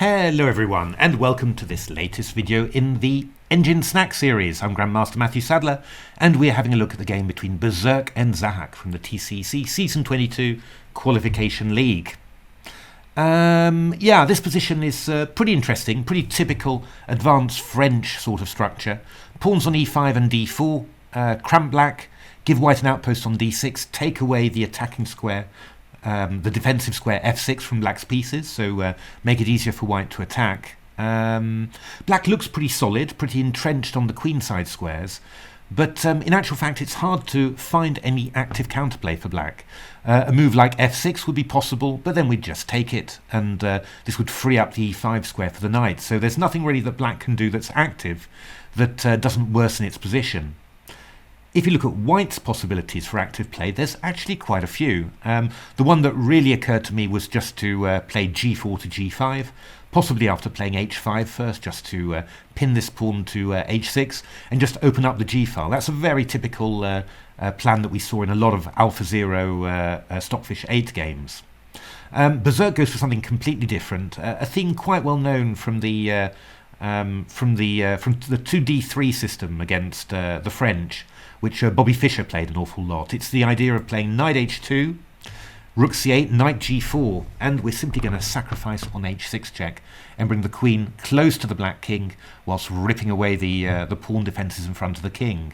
Hello everyone, and welcome to this latest video in the Engine Snack series. I'm Grandmaster Matthew Sadler, and we're having a look at the game between Berserk and Zahak from the TCC Season 22 Qualification League. This position is pretty interesting, pretty typical advanced French sort of structure. Pawns on e5 and d4, cramp black, give white an outpost on d6, take away the attacking square, the defensive square f6 from black's pieces, so make it easier for white to attack. Black looks pretty solid, pretty entrenched on the queenside squares, but in actual fact it's hard to find any active counterplay for black. A move like f6 would be possible, but then we'd just take it, and this would free up the e5 square for the knight, so there's nothing really that black can do that's active that doesn't worsen its position. If you look at white's possibilities for active play, there's actually quite a few. The one that really occurred to me was just to play g4 to g5, possibly after playing h5 first, just to pin this pawn to h6 and just open up the g file. That's a very typical plan that we saw in a lot of AlphaZero Stockfish 8 games. Berserk goes for something completely different, a theme quite well known from the 2d3 system against the French, which Bobby Fischer played an awful lot. It's the idea of playing knight h2, rook c8, knight g4, and we're simply going to sacrifice on h6 check and bring the queen close to the black king whilst ripping away the pawn defences in front of the king.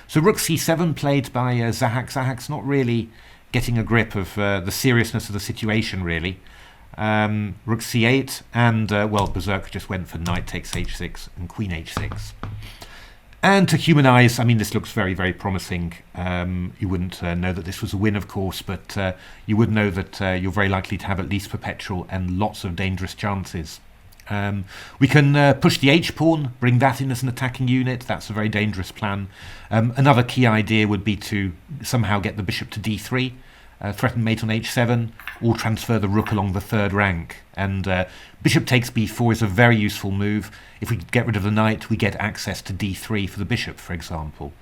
So rook c7 played by Zahak. Zahak's not really getting a grip of the seriousness of the situation, really. Rook c8, and Berserk just went for knight takes h6 and queen h6. And to human eyes, I mean, this looks very, very promising. You wouldn't know that this was a win, of course, but you would know that you're very likely to have at least perpetual and lots of dangerous chances. We can push the h-pawn, bring that in as an attacking unit. That's a very dangerous plan. Another key idea would be to somehow get the bishop to d3, threaten mate on h7, or transfer the rook along the third rank. And bishop takes b4 is a very useful move. If we get rid of the knight, we get access to d3 for the bishop, for example.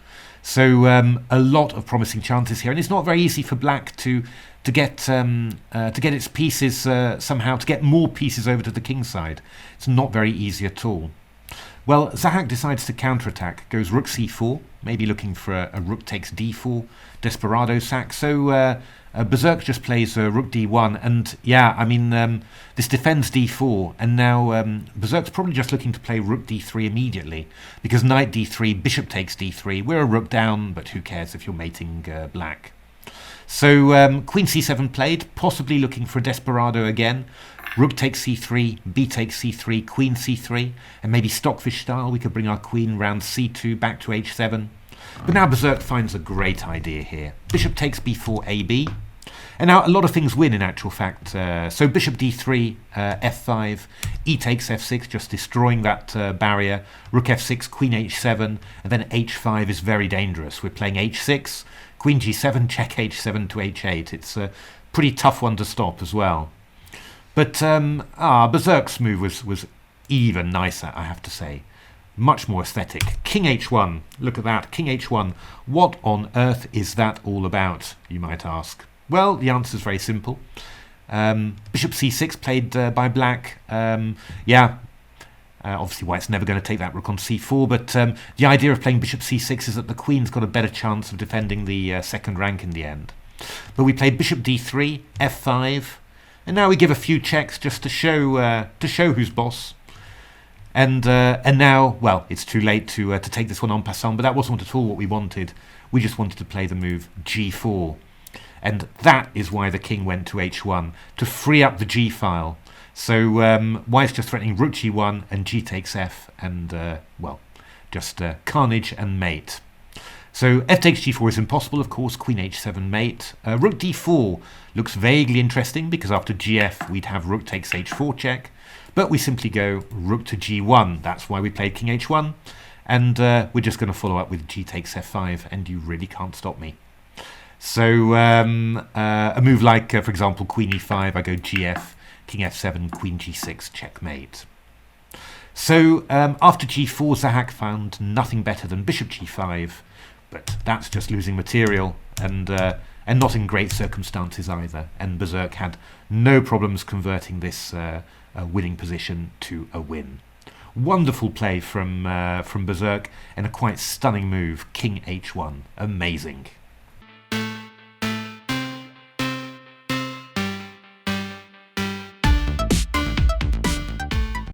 So a lot of promising chances here, and it's not very easy for black to get its pieces somehow, to get more pieces over to the king side. It's not very easy at all. Well, Zahak decides to counterattack, goes rook c4, maybe looking for a rook takes d4, desperado sack. So Berserk just plays rook d1, and yeah, I mean, this defends d4, and now Berserk's probably just looking to play rook d3 immediately, because knight d3, bishop takes d3, we're a rook down, but who cares if you're mating black. So queen c7 played, possibly looking for a desperado again. Rook takes c3, b takes c3, queen c3, and maybe Stockfish style we could bring our queen round c2 back to h7. But now Berserk finds a great idea here. Bishop takes b4 ab, and now a lot of things win in actual fact. So bishop d3, f5, e takes f6, just destroying that barrier. Rook f6, queen h7, and then h5 is very dangerous. We're playing h6, queen g7, check h7 to h8. It's a pretty tough one to stop as well. But Berserk's move was even nicer, I have to say. Much more aesthetic. King h1, look at that, king h1. What on earth is that all about, you might ask? Well, the answer is very simple. Bishop c6 played by black. Obviously white's never going to take that rook on c4, but the idea of playing bishop c6 is that the queen's got a better chance of defending the second rank in the end. But we played bishop d3, f5, and now we give a few checks just to show who's boss. And now, well, it's too late to take this one en passant, but that wasn't at all what we wanted. We just wanted to play the move g4. And that is why the king went to h1, to free up the g file. So white's just threatening rook g1 and g takes f, and, just carnage and mate. So f takes g4 is impossible, of course, queen h7 mate. Rook d4 looks vaguely interesting, because after gf we'd have rook takes h4 check. But we simply go rook to g1. That's why we played king h1. And we're just going to follow up with g takes f5, and you really can't stop me. So a move like, for example, queen e5, I go gf, king f7, queen g6, checkmate. So after g4, Zahak found nothing better than bishop g5, but that's just losing material. And and not in great circumstances either. And Berserk had no problems converting this winning position to a win. Wonderful play from Berserk, and a quite stunning move, King H1. Amazing.